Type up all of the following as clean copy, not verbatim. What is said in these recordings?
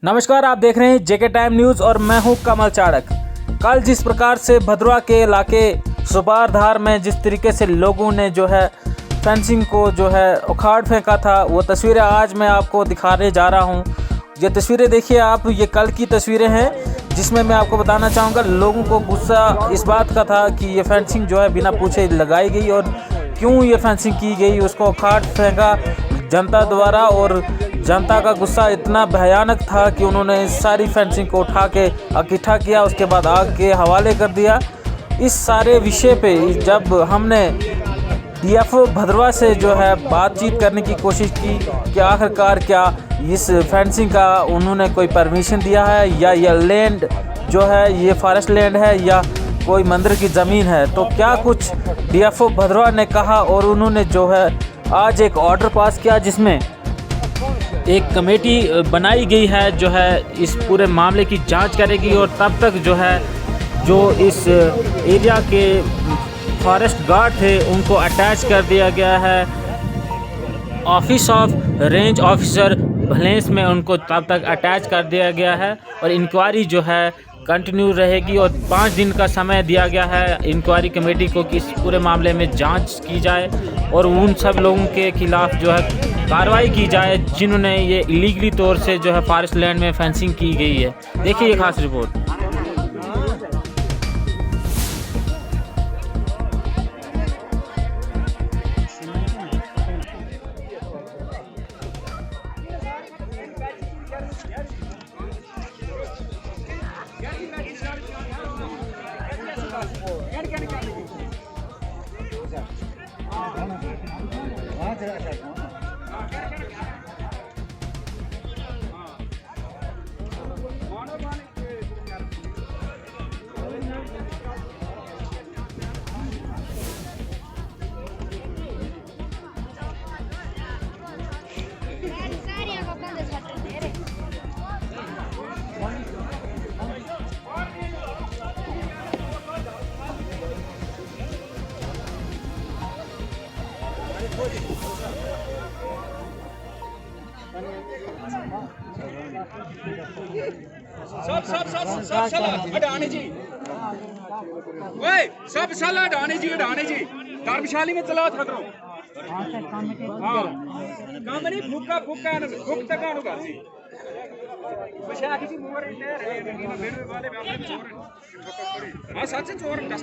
नमस्कार, आप देख रहे हैं जेके टाइम न्यूज़ और मैं हूं कमल चाड़क। कल जिस प्रकार से भदरवा के इलाके सुबारधार में जिस तरीके से लोगों ने जो है फेंसिंग को जो है उखाड़ फेंका था, वो तस्वीरें आज मैं आपको दिखाने जा रहा हूं। ये तस्वीरें देखिए आप, ये कल की तस्वीरें हैं जिसमें मैं आपको बताना चाहूँगा लोगों को गुस्सा इस बात का था कि ये फेंसिंग जो है बिना पूछे लगाई गई और क्यों ये फेंसिंग की गई, उसको उखाड़ फेंका जनता द्वारा। और जनता का गुस्सा इतना भयानक था कि उन्होंने इस सारी फेंसिंग को उठा के इकट्ठा किया, उसके बाद आग के हवाले कर दिया। इस सारे विषय पे जब हमने डीएफओ भदरवा से जो है बातचीत करने की कोशिश की कि आखिरकार क्या इस फेंसिंग का उन्होंने कोई परमिशन दिया है या यह लैंड जो है ये फॉरेस्ट लैंड है या कोई मंदिर की ज़मीन है, तो क्या कुछ डीएफओ भदरवा ने कहा। और उन्होंने जो है आज एक ऑर्डर पास किया जिसमें एक कमेटी बनाई गई है जो है इस पूरे मामले की जांच करेगी और तब तक जो है जो इस एरिया के फॉरेस्ट गार्ड थे उनको अटैच कर दिया गया है ऑफिस ऑफ रेंज ऑफिसर भलेंस में, उनको तब तक अटैच कर दिया गया है और इंक्वायरी जो है कंटिन्यू रहेगी। और 5 दिन का समय दिया गया है इंक्वायरी कमेटी को कि इस पूरे मामले में जांच की जाए और उन सब लोगों के खिलाफ जो है कार्रवाई की जाए जिन्होंने ये इलीगली तौर से जो है फॉरेस्ट लैंड में फेंसिंग की गई है। देखिए ये खास रिपोर्ट। सब हटाने जी, सब साल हटाने जी धर्मशाली में चला था करो। हाँ काम नहीं फुका फुका फुक तक आनु कर जी विशाख जी मोर इतने रहे ना मेरे वाले व्यापारी चोर। हाँ सच चोर दस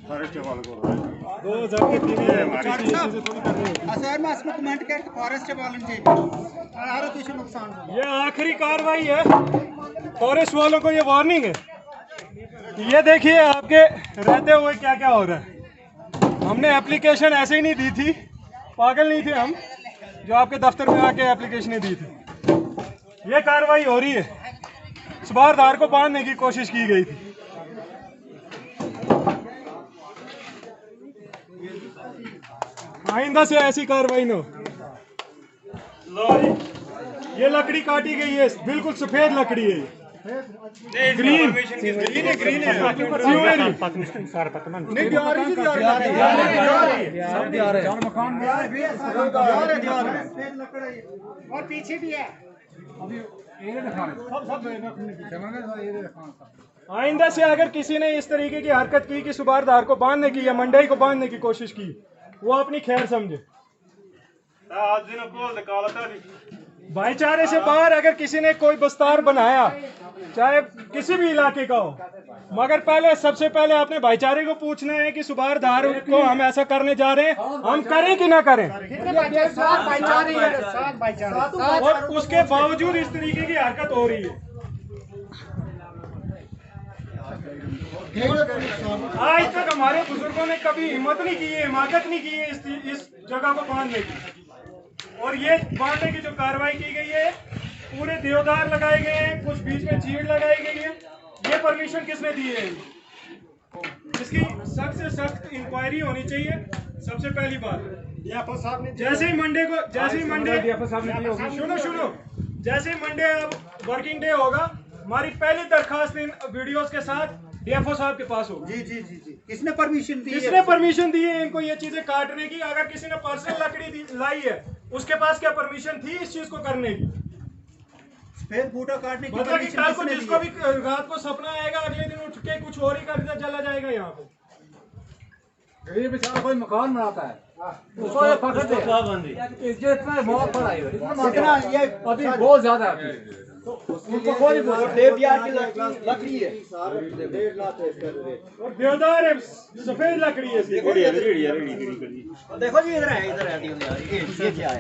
फॉरेस्ट वालों को फॉरेस्ट नुकसान। ये आखिरी कार्रवाई है, फॉरेस्ट वालों को ये वार्निंग है। ये देखिए आपके रहते हुए क्या क्या हो रहा है। हमने एप्लीकेशन ऐसे ही नहीं दी थी, पागल नहीं थे हम जो आपके दफ्तर में आके एप्लीकेशनें दी थी। ये कार्रवाई हो रही है, सुबारधार को बांधने की कोशिश की गई थी। आइंदा से ऐसी कार्रवाई न हो। ये लकड़ी काटी गई है, बिल्कुल सफेद लकड़ी है ये। ग्रीन ग्रीन है और पीछे भी है। आइंदा से अगर किसी ने इस तरीके की हरकत की कि सुबारधार को बांधने की या मंडई को बांधने की कोशिश की, वो अपनी खैर समझे। भाईचारे से बाहर अगर किसी ने कोई बस्तार बनाया, चाहे किसी भी इलाके का हो, मगर पहले सबसे पहले अपने भाईचारे को पूछना है कि सुबारधार को हम ऐसा करने जा रहे हैं, हम करें कि ना करें। और उसके बावजूद इस तरीके की हरकत हो रही है। आज तक हमारे बुजुर्गों ने कभी हिम्मत नहीं की है, हिमाकत नहीं की है इस जगह को बांधने की। और ये बांधने की जो कार्रवाई की गई है, पूरे देवदार लगाए गए हैं, कुछ बीच में चीड़ लगाई गई है। ये परमिशन किसने दी है? इसकी सख्त से सख्त इंक्वायरी होनी चाहिए, सबसे पहली बात। डीएफओ साहब ने जैसे ही मंडे को डीएफओ साहब ने दी होगी। सुनो जैसे ही मंडे अब वर्किंग डे होगा, हमारी पहली दरखास्त इन वीडियोस के साथ डीएफओ साहब के पास होगी। जी किसने परमिशन दी? किसने परमिशन दी है इनको ये चीजें काटने की? अगर किसी ने पर्सनल लकड़ी लाई है, उसके पास क्या परमिशन थी इस चीज को करने की? सफेद बूटा काटने की मतलब कि परमिशन कल को किसने जिसको दी? भी रात को सपना आएगा, अगले दिन उठ के कुछ और ही कर चला जाएगा यहाँ पे। ये बेचारा कोई मकान बनाता है, उसको ये पकड़ दे, ये इतना बहुत बड़ा है, इतना ये अभी बहुत ज्यादा है, तो उनको कोई नहीं बोल देवदार की लकड़ी है, 1.5 लाख है इसका रेट। और देवदार है, सफेद लकड़ी है। देखो जी इधर है ये क्या है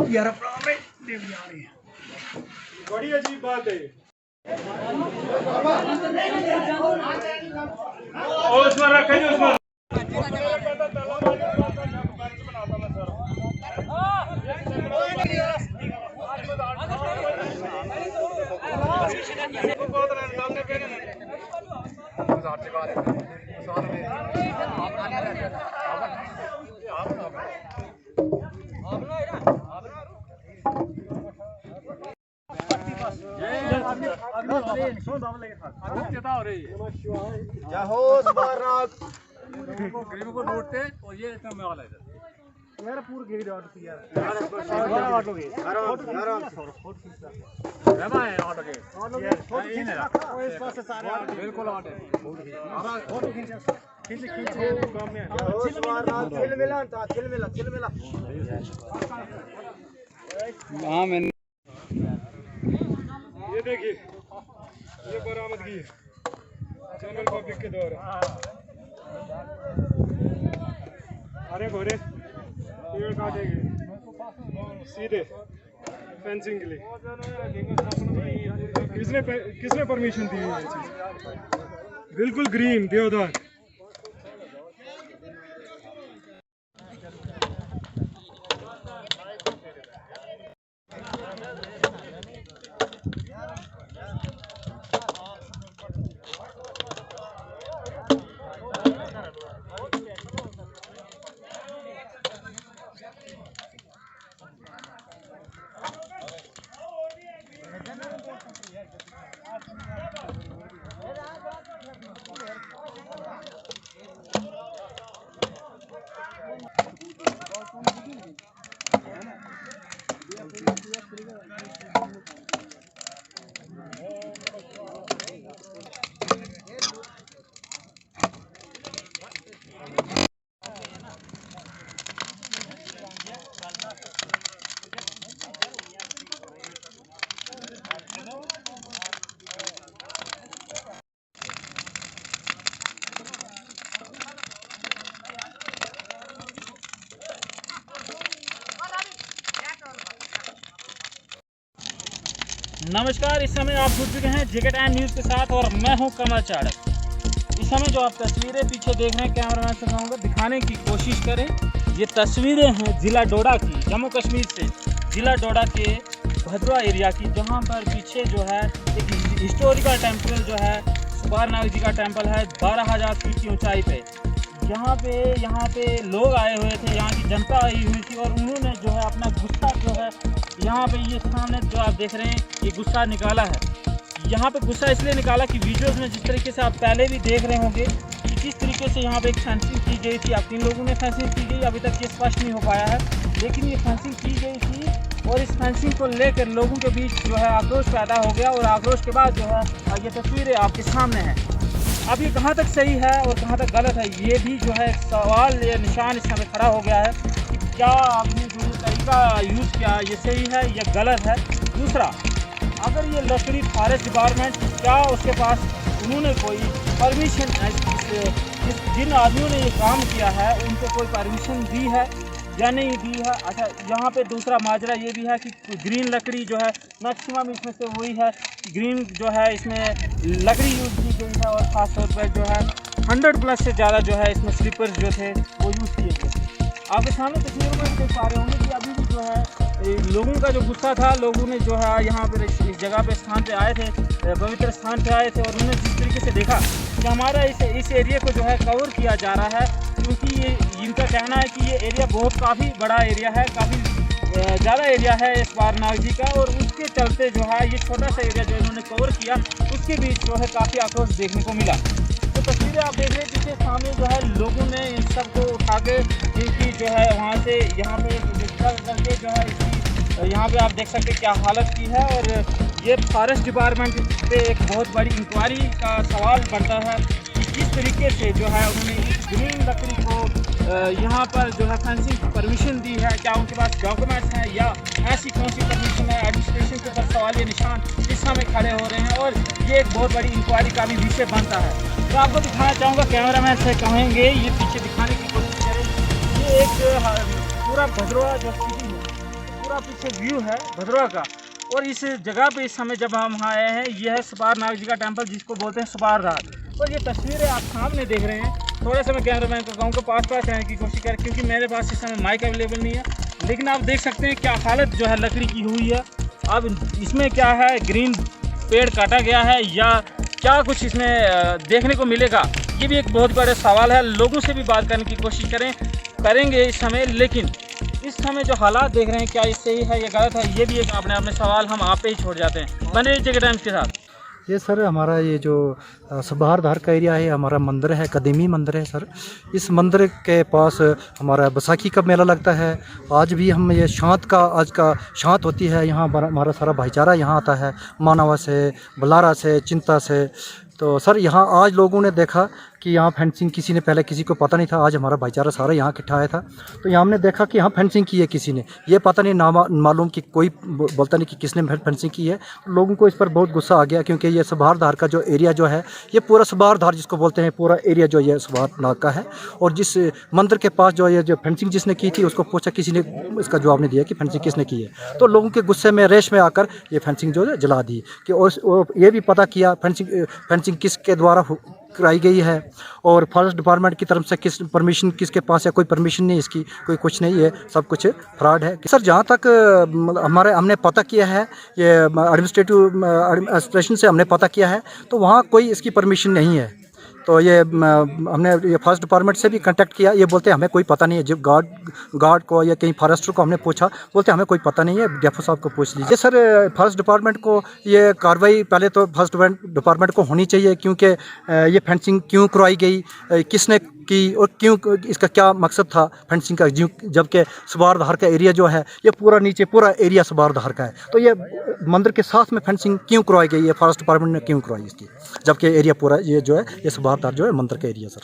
यार? देवदार है, बड़ी अजीब बात है ये। और उसमें रखें उसमें गरीबों को लूटते और ये इतना में वाला है मेरा पूरा गिर ऑटो की यार। ऑटो के रहना है ऑटो के इस पास से सारे बिल्कुल ऑटो फोटो खींच काम में चिल मिला हाँ मैंने ये देखिए, ये बरामदगी है चैनल पब्लिक के द्वारा। अरे घोरे पेड़ काटे गए सीधे फेंसिंग के लिए। किसने परमिशन दी है ये चीज? बिल्कुल ग्रीन देवदार। नमस्कार, इस समय आप जुड़ चुके हैं जेके टाइम न्यूज़ के साथ और मैं हूं कमल चाड़क। इस समय जो आप तस्वीरें पीछे देख रहे हैं, कैमरामैन से कहूँगा दिखाने की कोशिश करें। ये तस्वीरें हैं ज़िला डोडा की, जम्मू कश्मीर से ज़िला डोडा के भद्रा एरिया की, जहाँ पर पीछे जो है एक हिस्टोरिकल टेम्पल जो है सुपारनाग जी का टेम्पल है 12,000 फीट की ऊँचाई पे। यहाँ पे लोग आए हुए थे, यहाँ की जनता आई हुई थी और उन्होंने जो है अपना गुस्सा जो है यहाँ पे ये सामने जो आप देख रहे हैं ये गुस्सा निकाला है। यहाँ पे गुस्सा इसलिए निकाला कि वीडियोस में जिस तरीके से आप पहले भी देख रहे होंगे कि किस तरीके से यहाँ पे एक फेंसिंग की गई थी। अब 3 लोगों ने फेंसिंग की गई, अभी तक ये स्पष्ट नहीं हो पाया है, लेकिन ये फेंसिंग की गई थी और इस फेंसिंग को लेकर लोगों के बीच जो है आक्रोश पैदा हो गया और आक्रोश के बाद जो है ये तस्वीरें आपके सामने हैं। अब ये कहाँ तक सही है और कहाँ तक गलत है, ये भी जो है सवाल या निशान इस समय खड़ा हो गया है कि क्या आपने जो तरीका यूज़ किया ये सही है या गलत है। दूसरा, अगर ये लश्करी फॉरेस्ट डिपार्टमेंट क्या उसके पास उन्होंने कोई परमिशन जिन आदमियों ने ये काम किया है उनको कोई परमिशन दी है या नहीं दी है। अच्छा, यहाँ पे दूसरा माजरा ये भी है कि ग्रीन लकड़ी जो है मैक्सिमम इसमें से वही है, ग्रीन जो है इसमें लकड़ी यूज़ की गई है और ख़ास तौर पर जो है 100+ से ज़्यादा जो है इसमें स्लीपर्स जो थे वो यूज़ किए गए। आपके सामने तस्वीरों में देख पा रहे होंगे कि अभी भी जो है लोगों का जो गुस्सा था, लोगों ने जो है यहाँ पर इस जगह पे स्थान पे आए थे, पवित्र स्थान पे आए थे और उन्होंने जिस तरीके से देखा कि हमारा इस एरिया को जो है कवर किया जा रहा है, क्योंकि इनका कहना है कि ये एरिया बहुत काफ़ी बड़ा एरिया है, काफ़ी ज़्यादा एरिया है इस पारनाग जी का, और उसके चलते जो है ये छोटा सा एरिया जो इन्होंने कवर किया उसके बीच जो है काफ़ी आक्रोश देखने को मिला। तो तस्वीरें आप देख रहे हैं पीछे सामने जो है लोगों ने इन सब को उठा के इनकी जो है वहाँ से यहाँ पे करके जो है इसकी यहाँ पे आप देख सकते हैं क्या हालत की है। और ये फॉरेस्ट डिपार्टमेंट पे एक बहुत बड़ी इंक्वायरी का सवाल बनता है कि किस तरीके से जो है उन्होंने इस ग्रीन लकड़ी को यहाँ पर जो है फेंसिंग की परमिशन दी है, क्या उनके पास डॉक्यूमेंट्स हैं या ऐसी कौन सी परमिशन है। एडमिनिस्ट्रेशन के ऊपर सवालिया निशान इस समय खड़े हो रहे हैं और ये एक बहुत बड़ी इंक्वायरी का भी विषय बनता है। तो आपको दिखाना चाहूँगा, कैमरामैन से कहेंगे ये पीछे दिखाने की कोशिश करें। ये एक पूरा भद्रवा जो सिटी है, पूरा पीछे व्यू है भद्रवा का, और इस जगह पे इस समय जब हम यहाँ आए हैं ये है सुपारनाग जी का टेम्पल जिसको बोलते हैं सुपारधार। और ये तस्वीरें आप सामने देख रहे हैं। थोड़ा सा मैं कैमरामैन को कहूँगा पास रहने की कोशिश करें क्योंकि मेरे पास इस समय माइक अवेलेबल नहीं है, लेकिन आप देख सकते हैं क्या हालत जो है लकड़ी की हुई है। अब इसमें क्या है, ग्रीन पेड़ काटा गया है या क्या कुछ इसमें देखने को मिलेगा, ये भी एक बहुत बड़ा सवाल है। लोगों से भी बात करने की कोशिश करेंगे इस समय, लेकिन इस समय जो हालात देख रहे हैं क्या ये सही है या गलत है, ये भी एक अपने आप में सवाल हम आप पे ही छोड़ जाते हैं। बने रहिए जगह टाइम्स के साथ। ये सर हमारा ये जो सुबारधार का एरिया है, हमारा मंदिर है, कदीमी मंदिर है सर। इस मंदिर के पास हमारा बैसाखी का मेला लगता है। आज भी हम ये आज का शांत होती है। यहाँ हमारा सारा भाईचारा यहाँ आता है, मानवा से, बलारा से, चिंता से। तो सर यहाँ आज लोगों ने देखा कि यहाँ फेंसिंग किसी ने, पहले किसी को पता नहीं था, आज हमारा भाईचारा सारा यहाँ इकट्ठा आया था। तो यहाँ हमने देखा कि यहाँ फेंसिंग की है किसी ने, ये पता नहीं मालूम कि कोई बोलता नहीं कि किसने फेंसिंग की है। लोगों को इस पर बहुत गुस्सा आ गया क्योंकि ये सुबारधार का जो एरिया जो है, ये पूरा सुबारधार जिसको बोलते हैं, पूरा एरिया जो ये सुबारनाग का है। और जिस मंदिर के पास जो ये जो फेंसिंग जिसने की थी उसको पूछा, किसी ने इसका जवाब नहीं दिया कि फेंसिंग किसने की है। तो लोगों के गुस्से में, रेश में आकर ये फेंसिंग जो है जला दी कि और ये भी पता किया फेंसिंग किसके द्वारा कराई गई है और फॉरेस्ट डिपार्टमेंट की तरफ से किस परमिशन किसके पास है, कोई परमिशन नहीं इसकी, कोई कुछ नहीं है, सब कुछ फ्रॉड है सर। जहाँ तक हमने पता किया है, ये एडमिनिस्ट्रेशन से हमने पता किया है, तो वहाँ कोई इसकी परमिशन नहीं है। तो ये हमने ये फॉरेस्ट डिपार्टमेंट से भी कांटेक्ट किया, ये बोलते हैं हमें कोई पता नहीं है। जब गार्ड को या कहीं फॉरेस्टर को हमने पूछा, बोलते हमें कोई पता नहीं है, डेफो साहब को पूछ लीजिए। सर फॉरेस्ट डिपार्टमेंट को ये कार्रवाई पहले तो फॉरेस्ट डिपार्टमेंट को होनी चाहिए क्योंकि ये फेंसिंग क्यों करवाई गई, किसने की और क्यों, इसका क्या मकसद था फेंसिंग का, जबकि सुबारधार का एरिया जो है ये पूरा नीचे पूरा एरिया सुबारधार का है। तो ये मंदिर के साथ में फेंसिंग क्यों करवाई गई है, फॉरेस्ट डिपार्टमेंट ने क्यों करवाई इसकी, जबकि एरिया पूरा ये जो है ये सुबारधार जो है मंदिर का एरिया। सर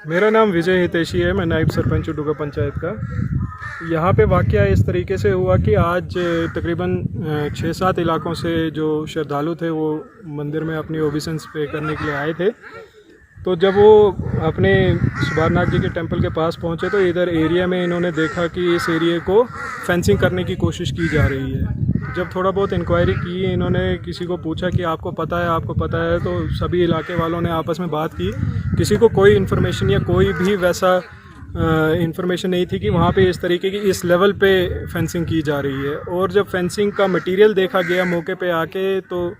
मेरा नाम विजय हितेशी है, मैं नायब सरपंच डुगा पंचायत का। यहाँ पे वाक़या इस तरीके से हुआ कि आज तकरीबन 6-7 इलाकों से जो श्रद्धालु थे वो मंदिर में अपनी ओबिसेंस पे करने के लिए आए थे। तो जब वो अपने सुबारनाग जी के टेंपल के पास पहुँचे तो इधर एरिया में इन्होंने देखा कि इस एरिया को फेंसिंग करने की कोशिश की जा रही है। जब थोड़ा बहुत इंक्वायरी की, इन्होंने किसी को पूछा कि आपको पता है, तो सभी इलाके वालों ने आपस में बात की। किसी को कोई इन्फॉर्मेशन या कोई भी वैसा इन्फॉर्मेशन नहीं थी कि वहाँ पे इस तरीके की इस लेवल पे फेंसिंग की जा रही है। और जब फेंसिंग का मटेरियल देखा गया मौके पे आके, तो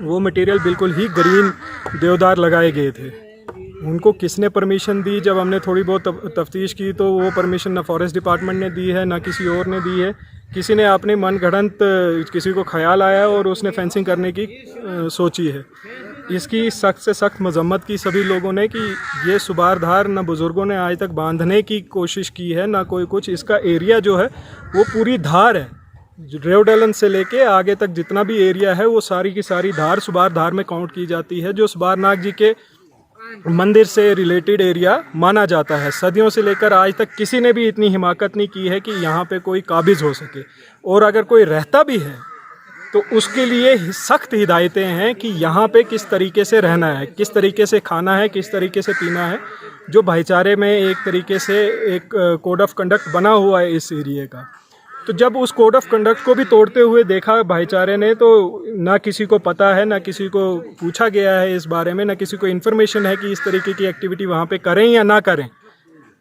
वो मटेरियल बिल्कुल ही ग्रीन देवदार लगाए गए थे। उनको किसने परमिशन दी, जब हमने थोड़ी बहुत तफ्तीश की तो वो परमिशन ना फॉरेस्ट डिपार्टमेंट ने दी है ना किसी और ने दी है। किसी ने अपने मन गढ़ंत किसी को ख्याल आया और उसने फेंसिंग करने की सोची है। इसकी सख्त से सख्त मजम्मत की सभी लोगों ने कि ये सुबारधार ना बुज़ुर्गों ने आज तक बांधने की कोशिश की है ना कोई कुछ। इसका एरिया जो है वो पूरी धार है, रेवडलन से लेके आगे तक जितना भी एरिया है वो सारी की सारी धार सुबारधार में काउंट की जाती है, जो सुबारनाग जी के मंदिर से रिलेटेड एरिया माना जाता है। सदियों से लेकर आज तक किसी ने भी इतनी हिमाकत नहीं की है कि यहाँ पे कोई काबिज हो सके, और अगर कोई रहता भी है तो उसके लिए सख्त हिदायतें हैं कि यहाँ पे किस तरीके से रहना है, किस तरीके से खाना है, किस तरीके से पीना है। जो भाईचारे में एक तरीके से एक कोड ऑफ कंडक्ट बना हुआ है इस एरिया का। तो जब उस कोड ऑफ कंडक्ट को भी तोड़ते हुए देखा भाईचारे ने, तो ना किसी को पता है, ना किसी को पूछा गया है इस बारे में, ना किसी को इन्फॉर्मेशन है कि इस तरीके की एक्टिविटी वहाँ पे करें या ना करें।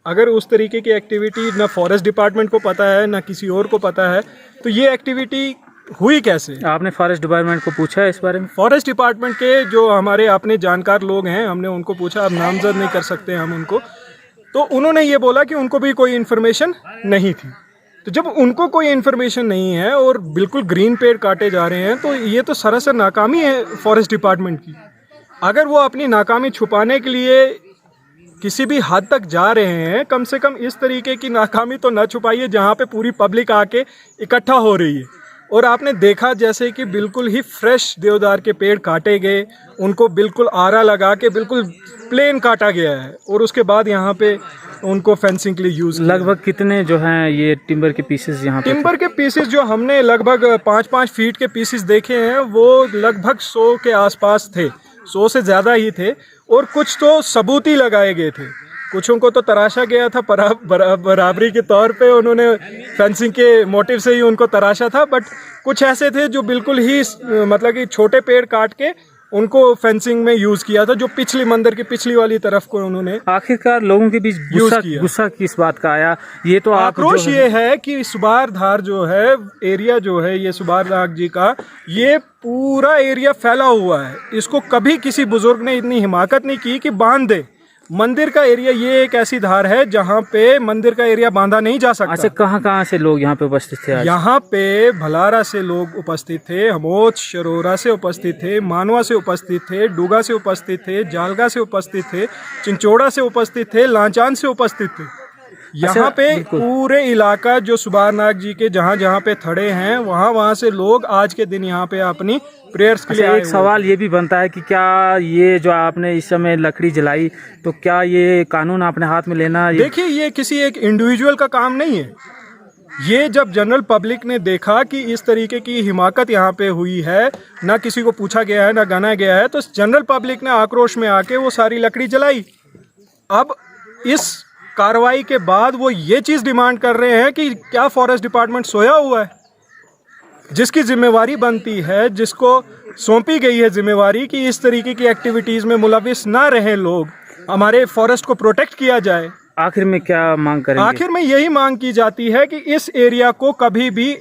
अगर उस तरीके की एक्टिविटी ना फॉरेस्ट डिपार्टमेंट को पता है ना किसी और को पता है, तो ये एक्टिविटी हुई कैसे? आपने फॉरेस्ट डिपार्टमेंट को पूछा है इस बारे में? फॉरेस्ट डिपार्टमेंट के जो हमारे अपने जानकार लोग हैं, हमने उनको पूछा। अब नामजद नहीं कर सकते हम उनको, तो उन्होंने ये बोला कि उनको भी कोई इन्फॉर्मेशन नहीं थी। तो जब उनको कोई इन्फॉर्मेशन नहीं है और बिल्कुल ग्रीन पेड़ काटे जा रहे हैं, तो ये तो सरासर नाकामी है फॉरेस्ट डिपार्टमेंट की। अगर वो अपनी नाकामी छुपाने के लिए किसी भी हद तक जा रहे हैं, कम से कम इस तरीके की नाकामी तो ना छुपाइए जहाँ पे पूरी पब्लिक आके इकट्ठा हो रही है। और आपने देखा जैसे कि बिल्कुल ही फ्रेश देवदार के पेड़ काटे गए, उनको बिल्कुल आरा लगा के बिल्कुल प्लेन काटा गया है, और उसके बाद यहाँ पे उनको फेंसिंग के लिए यूज़। लगभग कितने जो हैं ये टिम्बर के पीसेस यहाँ पे? टिम्बर के पीसेस जो हमने लगभग 5-5 फीट के पीसेस देखे हैं, वो लगभग 100 के आसपास थे, 100 से ज़्यादा ही थे। और कुछ तो सबूत ही लगाए गए थे, कुछों को तो तराशा गया था बराबरी के तौर पे, उन्होंने फेंसिंग के मोटिव से ही उनको तराशा था। बट कुछ ऐसे थे जो बिल्कुल ही मतलब कि छोटे पेड़ काट के उनको फेंसिंग में यूज़ किया था, जो पिछली मंदिर की पिछली वाली तरफ को उन्होंने। आखिरकार लोगों के बीच गुस्सा किस बात का आया? ये तो आक्रोश ये है कि सुबारधार जो है एरिया जो है, ये सुबारनाग जी का ये पूरा एरिया फैला हुआ है। इसको कभी किसी बुजुर्ग ने इतनी हिमाकत नहीं की कि बांध दे। मंदिर का एरिया ये एक ऐसी धार है जहाँ पे मंदिर का एरिया बांधा नहीं जा सकता। अच्छा, कहाँ से लोग यहाँ पे उपस्थित थे आज? यहाँ पे भलारा से लोग उपस्थित थे, हमोच शरोरा से उपस्थित थे, मानवा से उपस्थित थे, डूगा से उपस्थित थे, जालगा से उपस्थित थे, चिंचोड़ा से उपस्थित थे, लांचान से उपस्थित थे। यहाँ पे पूरे इलाका जो सुबारनाग जी के जहाँ जहाँ पे थड़े हैं, वहाँ से लोग आज के दिन यहाँ पे अपनी प्रेयर्स के लिए एक सवाल ये भी बनता है कि क्या ये जो आपने इस समय लकड़ी जलाई, तो क्या ये कानून अपने हाथ में लेना? देखिए, ये किसी एक इंडिविजुअल का काम नहीं है। ये जब जनरल पब्लिक ने देखा कि इस तरीके की हिमाकत यहाँ पे हुई है, ना किसी को पूछा गया है ना गना गया है, तो जनरल पब्लिक ने आक्रोश में आके वो सारी लकड़ी जलाई। अब इस कार्रवाई के बाद वो ये चीज़ डिमांड कर रहे हैं कि क्या फॉरेस्ट डिपार्टमेंट सोया हुआ है? जिसकी जिम्मेवारी बनती है, जिसको सौंपी गई है जिम्मेवारी कि इस तरीके की एक्टिविटीज़ में मुलविस ना रहे लोग, हमारे फॉरेस्ट को प्रोटेक्ट किया जाए। आखिर में क्या मांग करेंगे? आखिर में यही मांग की जाती है कि इस एरिया को कभी भी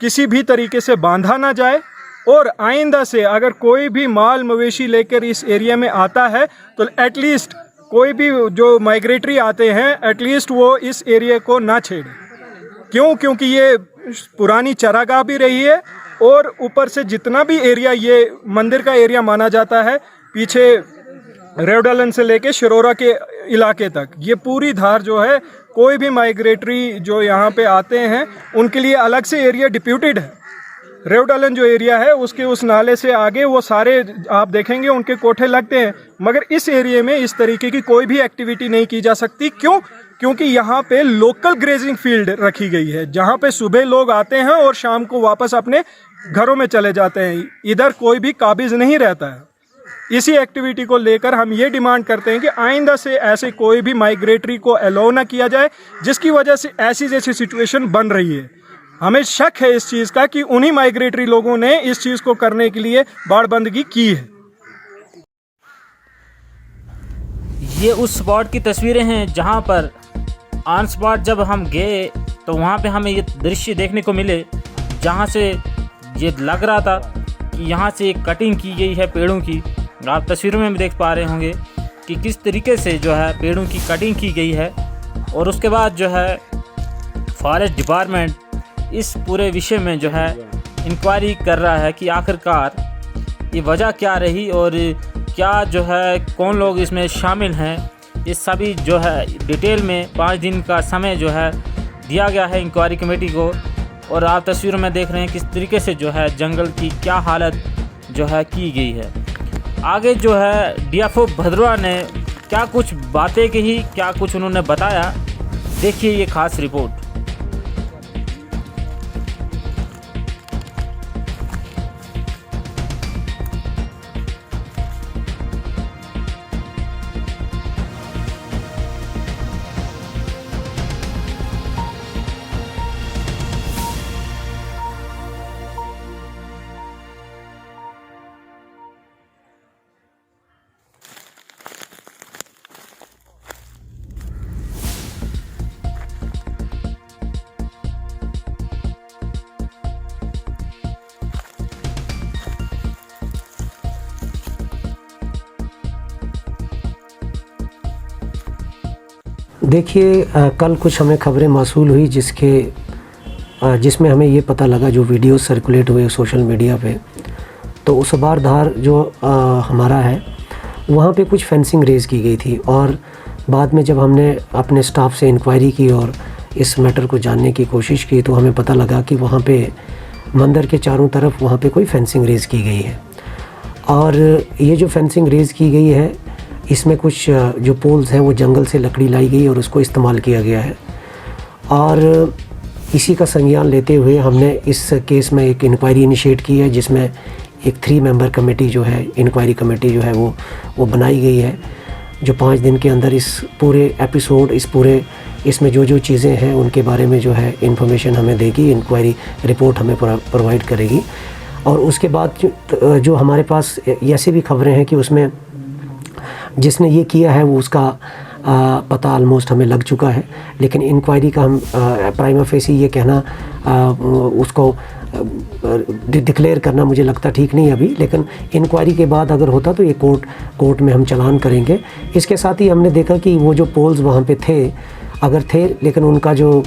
किसी भी तरीके से बांधा ना जाए, और आइंदा से अगर कोई भी माल मवेशी लेकर इस एरिया में आता है तो एटलीस्ट कोई भी जो माइग्रेटरी आते हैं, एटलीस्ट वो इस एरिया को ना छेड़े। क्यों? क्योंकि ये पुरानी चरागाह भी रही है, और ऊपर से जितना भी एरिया ये मंदिर का एरिया माना जाता है, पीछे रेवडालन से लेके शिरोरा के इलाके तक, ये पूरी धार जो है, कोई भी माइग्रेटरी जो यहाँ पे आते हैं उनके लिए अलग से एरिया डिप्यूटेड है। रेवडालन जो एरिया है उसके उस नाले से आगे वो सारे आप देखेंगे उनके कोठे लगते हैं, मगर इस एरिया में इस तरीके की कोई भी एक्टिविटी नहीं की जा सकती। क्यों? क्योंकि यहाँ पे लोकल ग्रेजिंग फील्ड रखी गई है, जहाँ पे सुबह लोग आते हैं और शाम को वापस अपने घरों में चले जाते हैं। इधर कोई भी काबिज नहीं रहता है। इसी एक्टिविटी को लेकर हम ये डिमांड करते हैं कि आइंदा से ऐसे कोई भी माइग्रेटरी को अलाउ ना किया जाए, जिसकी वजह से ऐसी जैसी सिचुएशन बन रही है। हमें शक है इस चीज़ का कि उन्हीं माइग्रेटरी लोगों ने इस चीज़ को करने के लिए बाड़बंदगी की है। ये उस स्पॉट की तस्वीरें हैं जहां पर ऑन स्पॉट जब हम गए तो वहां पे हमें ये दृश्य देखने को मिले, जहां से ये लग रहा था कि यहाँ से एक कटिंग की गई है पेड़ों की। आप तस्वीरों में भी देख पा रहे होंगे कि किस तरीके से जो है पेड़ों की कटिंग की गई है। और उसके बाद जो है फॉरेस्ट डिपार्टमेंट इस पूरे विषय में जो है इंक्वायरी कर रहा है कि आखिरकार ये वजह क्या रही और क्या जो है कौन लोग इसमें शामिल हैं। इस सभी जो है डिटेल में 5 दिन का समय जो है दिया गया है इंक्वायरी कमेटी को। और आप तस्वीरों में देख रहे हैं किस तरीके से जो है जंगल की क्या हालत जो है की गई है। आगे जो है डीएफओ भद्रवा ने क्या कुछ बातें कही, क्या कुछ उन्होंने बताया, देखिए ये खास रिपोर्ट। देखिए कल कुछ हमें खबरें मौसूल हुई जिसमें हमें ये पता लगा, जो वीडियो सर्कुलेट हुए सोशल मीडिया पे, तो उसबार धार जो हमारा है वहाँ पे कुछ फेंसिंग रेज़ की गई थी। और बाद में जब हमने अपने स्टाफ से इंक्वायरी की और इस मैटर को जानने की कोशिश की, तो हमें पता लगा कि वहाँ पे मंदिर के चारों तरफ वहाँ पे कोई फेंसिंग रेज़ की गई है। और ये जो फेंसिंग रेज़ की गई है, इसमें कुछ जो पोल्स हैं वो जंगल से लकड़ी लाई गई और उसको इस्तेमाल किया गया है। और इसी का संज्ञान लेते हुए हमने इस केस में एक इंक्वायरी इनिशिएट की है, जिसमें एक 3 मेंबर कमेटी जो है, इंक्वायरी कमेटी जो है वो बनाई गई है, जो 5 दिन के अंदर इस पूरे एपिसोड, इसमें जो चीज़ें हैं उनके बारे में जो है इंफॉर्मेशन हमें देगी, इंक्वायरी रिपोर्ट हमें प्रोवाइड करेगी। और उसके बाद जो हमारे पास ऐसी भी खबरें हैं कि उसमें जिसने ये किया है वो उसका पता ऑलमोस्ट हमें लग चुका है, लेकिन इंक्वायरी का हम प्राइमा फेसी ये कहना उसको डिक्लेयर करना मुझे लगता ठीक नहीं अभी, लेकिन इंक्वायरी के बाद अगर होता तो ये कोर्ट में हम चालान करेंगे। इसके साथ ही हमने देखा कि वो जो पोल्स वहाँ पे थे, लेकिन उनका जो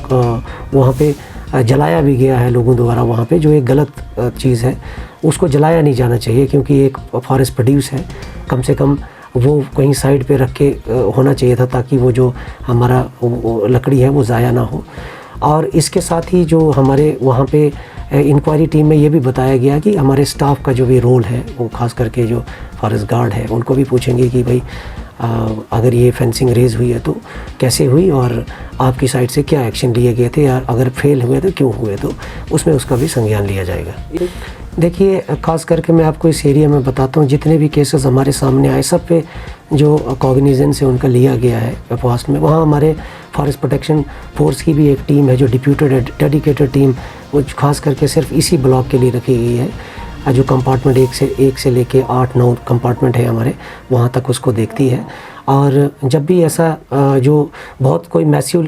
वहाँ पे जलाया भी गया है लोगों द्वारा, वहाँ पे जो एक गलत चीज़ है उसको जलाया नहीं जाना चाहिए, क्योंकि एक फॉरेस्ट प्रोड्यूस है, कम से कम वो कहीं साइड पे रख के होना चाहिए था, ताकि वो जो हमारा लकड़ी है वो ज़ाया ना हो। और इसके साथ ही जो हमारे वहाँ पे इंक्वायरी टीम में ये भी बताया गया कि हमारे स्टाफ का जो भी रोल है, वो खास करके जो फॉरेस्ट गार्ड है उनको भी पूछेंगे कि भाई अगर ये फेंसिंग रेज़ हुई है तो कैसे हुई और आपकी साइड से क्या एक्शन लिए गए थे, या अगर फेल हुए तो क्यों हुए, तो उसमें उसका भी संज्ञान लिया जाएगा। देखिए ख़ास करके मैं आपको इस एरिया में बताता हूँ, जितने भी केसेस हमारे सामने आए सब पे जो कॉग्निजेंस है उनका लिया गया है पास्ट में। वहाँ हमारे फॉरेस्ट प्रोटेक्शन फोर्स की भी एक टीम है जो डिप्यूटेड डेडिकेटेड टीम, वो खास करके सिर्फ इसी ब्लॉक के लिए रखी गई है, जो कंपार्टमेंट 1 से लेके 8-9 कंपार्टमेंट है हमारे, वहाँ तक उसको देखती है। और जब भी ऐसा जो बहुत कोई मैस्यूल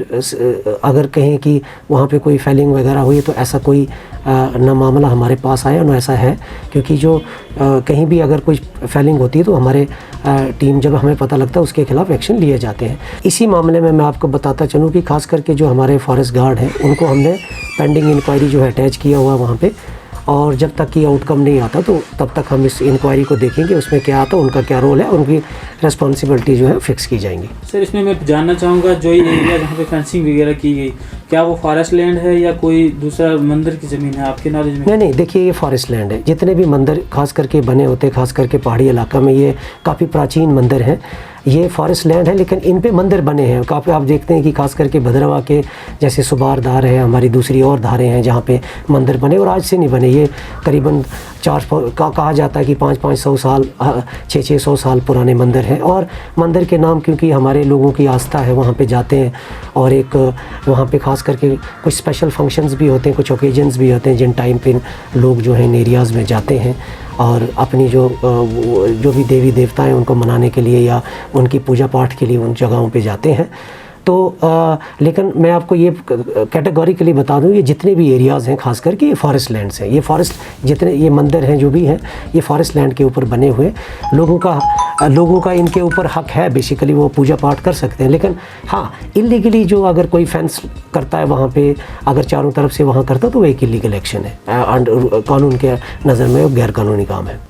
अगर कहें कि वहाँ पे कोई फेलिंग वगैरह हुई, तो ऐसा कोई ना मामला हमारे पास आया ना ऐसा है, क्योंकि जो कहीं भी अगर कोई फेलिंग होती है तो हमारे टीम जब हमें पता लगता है उसके खिलाफ एक्शन लिए जाते हैं। इसी मामले में मैं आपको बताता चलूँ कि खास करके जो हमारे फॉरेस्ट गार्ड हैं उनको हमने पेंडिंग इंक्वायरी जो है अटैच किया हुआ वहाँ पे, और जब तक कि आउटकम नहीं आता तो तब तक हम इस इंक्वायरी को देखेंगे, उसमें क्या आता है, उनका क्या रोल है, उनकी रिस्पॉन्सिबिलिटी जो है फिक्स की जाएंगी। सर इसमें मैं जानना चाहूँगा, जो ये एरिया जहाँ पे फेंसिंग वगैरह की गई, क्या वो फॉरेस्ट लैंड है या कोई दूसरा मंदिर की ज़मीन है आपके नॉलेज में? नहीं, देखिए ये फॉरेस्ट लैंड है। जितने भी मंदिर खास करके बने होते हैं, खास करके पहाड़ी इलाका में, ये काफ़ी प्राचीन मंदिर हैं, ये फॉरेस्ट लैंड है, लेकिन इन पे मंदिर बने हैं काफ़ी। आप देखते हैं कि खास करके भद्रवा के जैसे सुबार धार है, हमारी दूसरी और धारें हैं जहाँ पे मंदिर बने, और आज से नहीं बने, ये करीबन कहा जाता है कि 500 साल 600 साल पुराने मंदिर हैं। और मंदिर के नाम क्योंकि हमारे लोगों की आस्था है, वहाँ पे जाते हैं, और एक वहाँ पे खास करके कुछ स्पेशल फंक्शंस भी होते हैं, कुछ ओकेजन्स भी होते हैं जिन टाइम पे लोग जो है इन एरियाज़ में जाते हैं और अपनी जो भी देवी देवता हैं उनको मनाने के लिए या उनकी पूजा पाठ के लिए उन जगहों पे जाते हैं। तो लेकिन मैं आपको ये कैटेगोरिकली बता दूं, ये जितने भी एरियाज़ हैं खास करके ये फॉरेस्ट लैंड्स हैं, ये फॉरेस्ट जितने ये मंदिर हैं जो भी हैं, ये फॉरेस्ट लैंड के ऊपर बने हुए। लोगों का इनके ऊपर हक है, बेसिकली वो पूजा पाठ कर सकते हैं, लेकिन हाँ इलीगली जो अगर कोई फेंस करता है वहाँ पे, अगर चारों तरफ से वहाँ करता तो वो एक इलीगल एक्शन है, कानून के नज़र में वो गैर कानूनी काम है।